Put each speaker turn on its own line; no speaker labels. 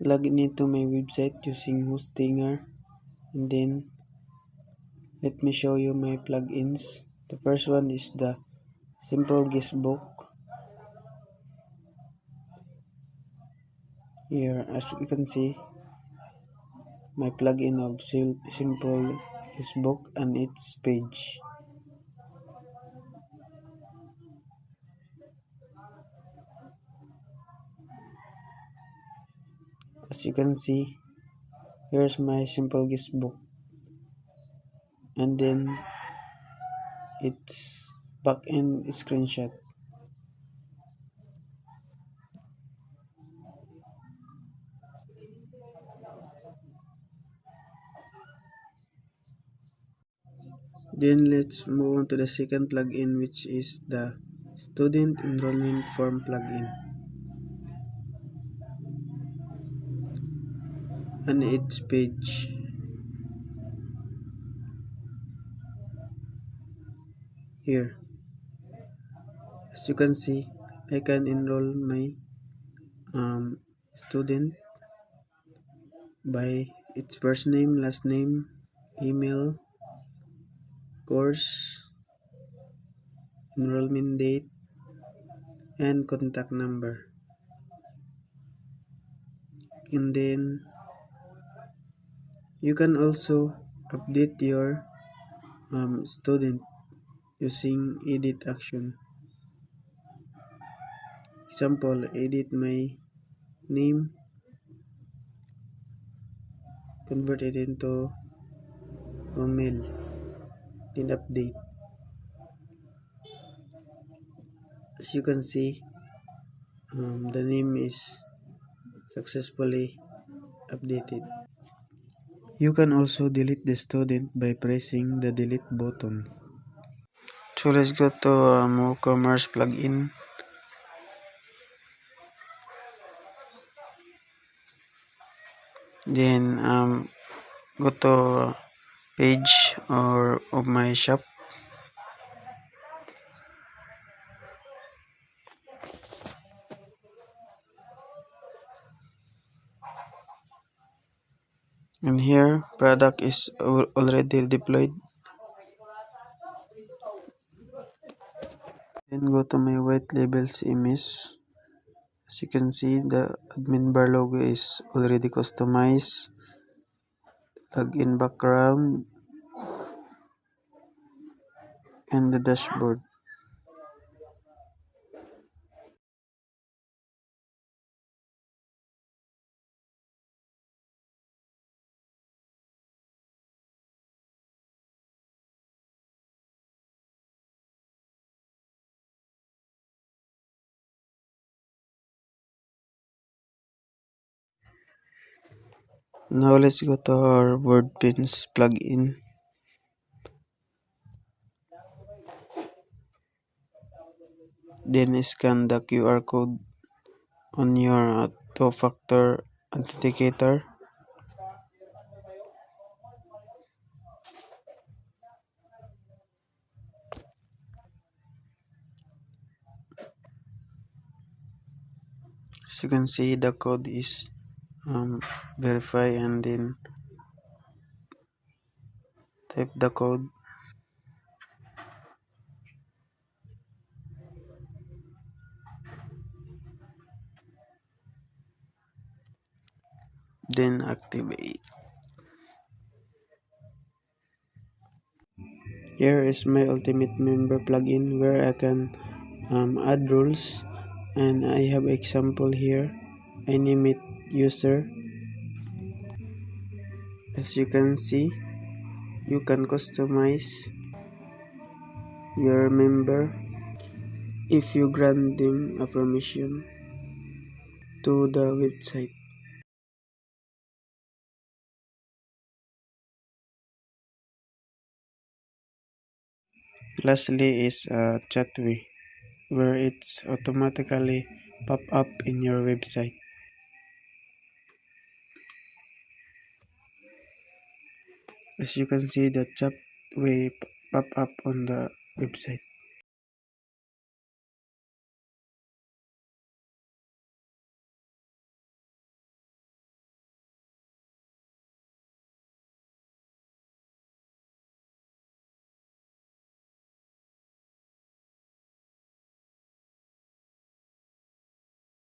log into my website using Hostinger, and then let me show you my plugins. The first one is the Simple Guestbook. Here, as you can see, my plugin of Simple Guestbook and its page. As you can see, here's my Simple Guestbook, and then its backend screenshot. Then let's move on to the second plugin, which is the Student Enrollment Form plugin. And its page. Here, as you can see, I can enroll my student by its first name, last name, email, course, enrollment date, and contact number. And then you can also update your student using edit action. Example, edit my name, convert it into Romel, then update. As you can see, the name is successfully updated. You can also delete the student by pressing the delete button. So let's go to WooCommerce plugin. Then go to page or of my shop. And here product is already deployed. Then go to my white label CMS. As you can see, the admin bar logo is already customized. Login background and the dashboard. Now let's go to our WordPins plugin. Then scan the QR code on your two-factor authenticator. As you can see, the code is verify, and then type the code. Then activate. Here is my Ultimate Member plugin where I can add rules, and I have example here. I name it user. As you can see, you can customize your member if you grant them a permission to the website. Lastly is Chatway, where it's automatically pop up in your website. As you can see, the Chatway pop up on the website.